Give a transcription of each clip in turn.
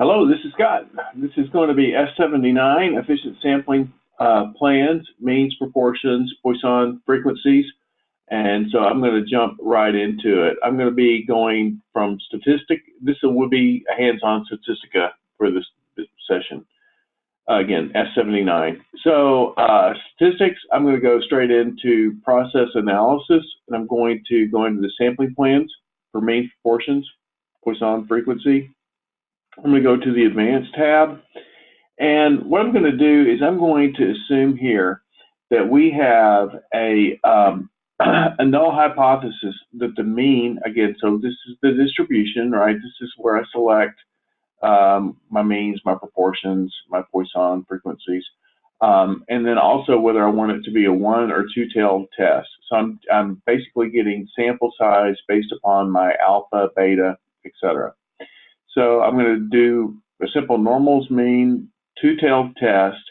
Hello, this is Scott. This is going to be S79, efficient sampling plans, means, proportions, Poisson frequencies. And so I'm going to jump right into it. I'm going to be going from statistic. This will be a hands-on statistica for this session. Again, S79. So statistics, I'm going to go straight into process analysis, and I'm going to go into the sampling plans for means, proportions, Poisson frequency. I'm going to go to the Advanced tab, and what I'm going to do is I'm going to assume here that we have a null hypothesis that the mean, again, so this is the distribution, right? This is where I select my means, my proportions, my Poisson frequencies, and then also whether I want it to be a one or two-tailed test. So I'm basically getting sample size based upon my alpha, beta, etc. So I'm going to do a simple normals mean two-tailed test,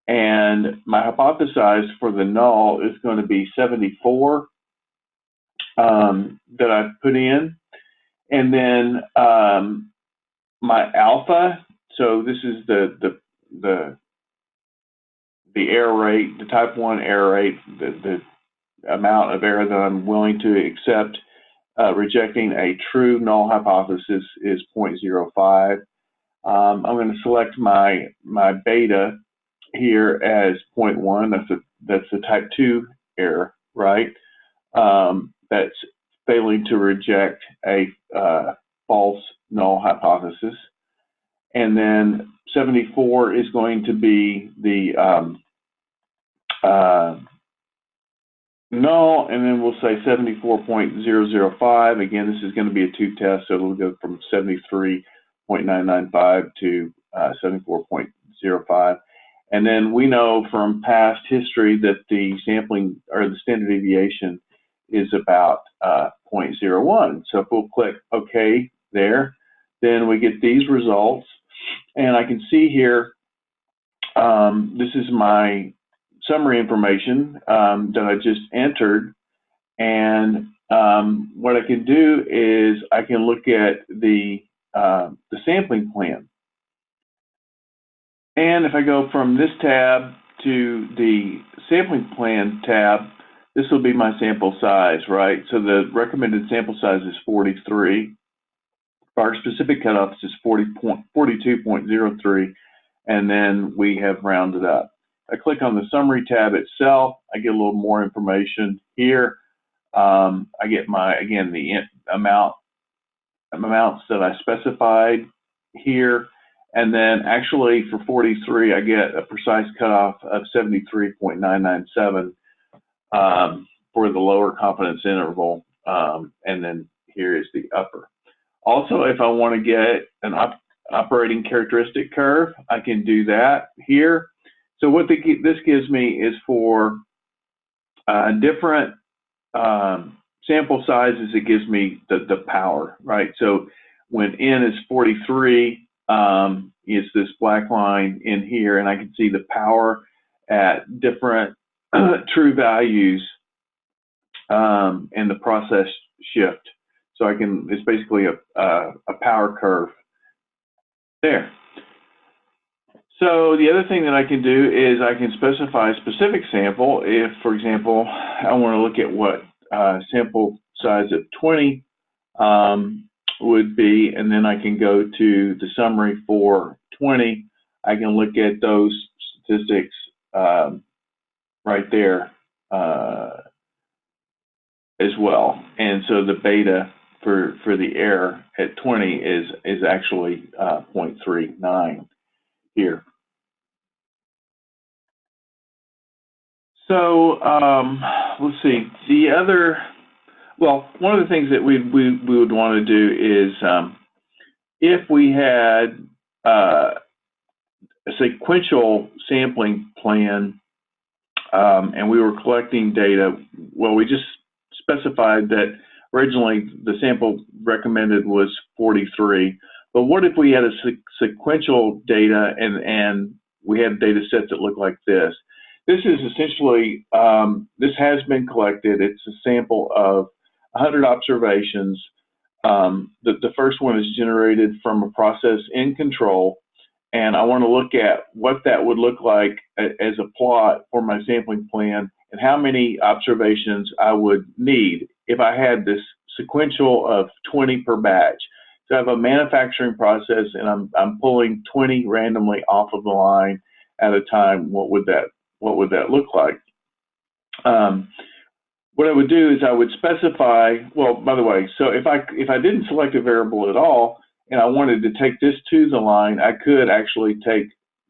and my hypothesize for the null is going to be 74 that I've put in, and then my alpha. So this is the error rate, the type 1 error rate, the amount of error that I'm willing to accept. Rejecting a true null hypothesis is 0.05. I'm going to select my beta here as 0.1. That's the type 2 error, right? That's failing to reject a false null hypothesis. And then 74 is going to be the null, and then we'll say 74.005. Again, this is going to be a two-test, so it'll go from 73.995 to 74.05. And then we know from past history that the sampling or the standard deviation is about 0.01. So if we'll click OK there, then we get these results. And I can see here, this is my summary information that I just entered, and what I can do is I can look at the sampling plan. And if I go from this tab to the sampling plan tab, this will be my sample size, right? So the recommended sample size is 43. Our specific cutoff is 42.03, and then we have rounded up. I click on the summary tab itself, I get a little more information here. I get the amounts that I specified here, and then actually for 43 I get a precise cutoff of 73.997 for the lower confidence interval, and then here is the upper. Also, if I want to get an operating characteristic curve, I can do that here. So what this gives me is for different sample sizes, it gives me the power, right? So when n is 43, it's this black line in here, and I can see the power at different true values and the process shift. So it's basically a power curve there. So the other thing that I can do is I can specify a specific sample. If, for example, I want to look at what sample size of 20 would be, and then I can go to the summary for 20. I can look at those statistics right there as well. And so the beta for the error at 20 is actually 0.39 here. So let's see. One of the things that we would want to do is if we had a sequential sampling plan and we were collecting data, well, we just specified that originally the sample recommended was 43. But what if we had a sequential data and we had data sets that look like this? This is essentially, this has been collected. It's a sample of 100 observations The first one is generated from a process in control, and I want to look at what that would look like as a plot for my sampling plan and how many observations I would need if I had this sequential of 20 per batch. So I have a manufacturing process and I'm pulling 20 randomly off of the line at a time. What would that look like? What I would do is I would specify, well, by the way, so if I didn't select a variable at all and I wanted to take this to the line, I could actually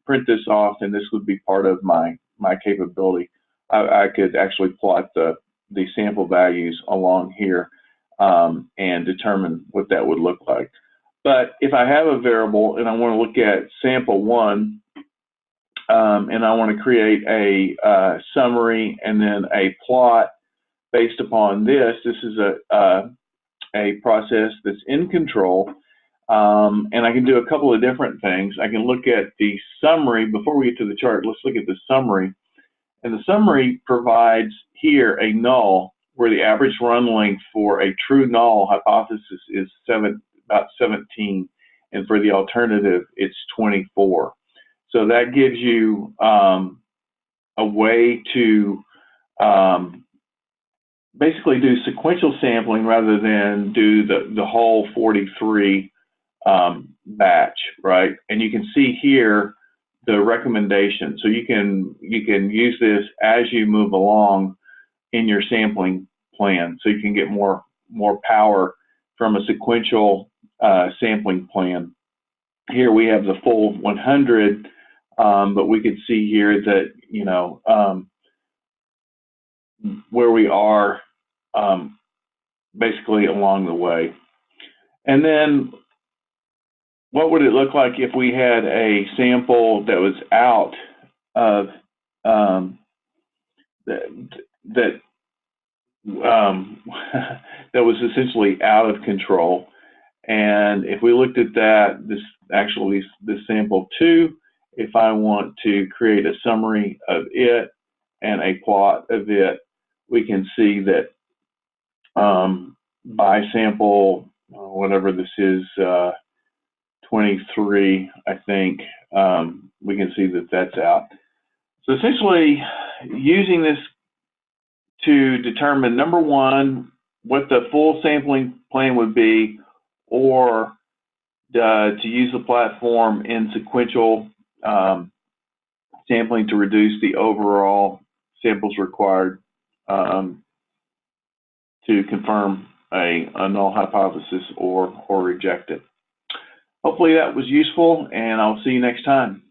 print this off, and this would be part of my capability. I could actually plot the sample values along here and determine what that would look like. But if I have a variable and I want to look at sample one, and I want to create a summary and then a plot based upon this is a process that's in control, and I can do a couple of different things. I can look at the summary. Before we get to the chart, let's look at the summary. And the summary provides here a null where the average run length for a true null hypothesis is about 17, and for the alternative, it's 24. So that gives you a way to basically do sequential sampling rather than do the whole 43 batch, right? And you can see here the recommendation. So you can use this as you move along in your sampling plan, so you can get more power from a sequential sampling plan. Here we have the full 100, but we could see here that, you know, where we are basically along the way. And then what would it look like if we had a sample that was out of that was essentially out of control? And if we looked at that, this sample 2, if I want to create a summary of it and a plot of it, we can see that by sample, whatever this is, 23, I think, we can see that that's out. So essentially, using this to determine, number one, what the full sampling plan would be, or to use the platform in sequential sampling to reduce the overall samples required to confirm a null hypothesis or reject it. Hopefully that was useful, and I'll see you next time.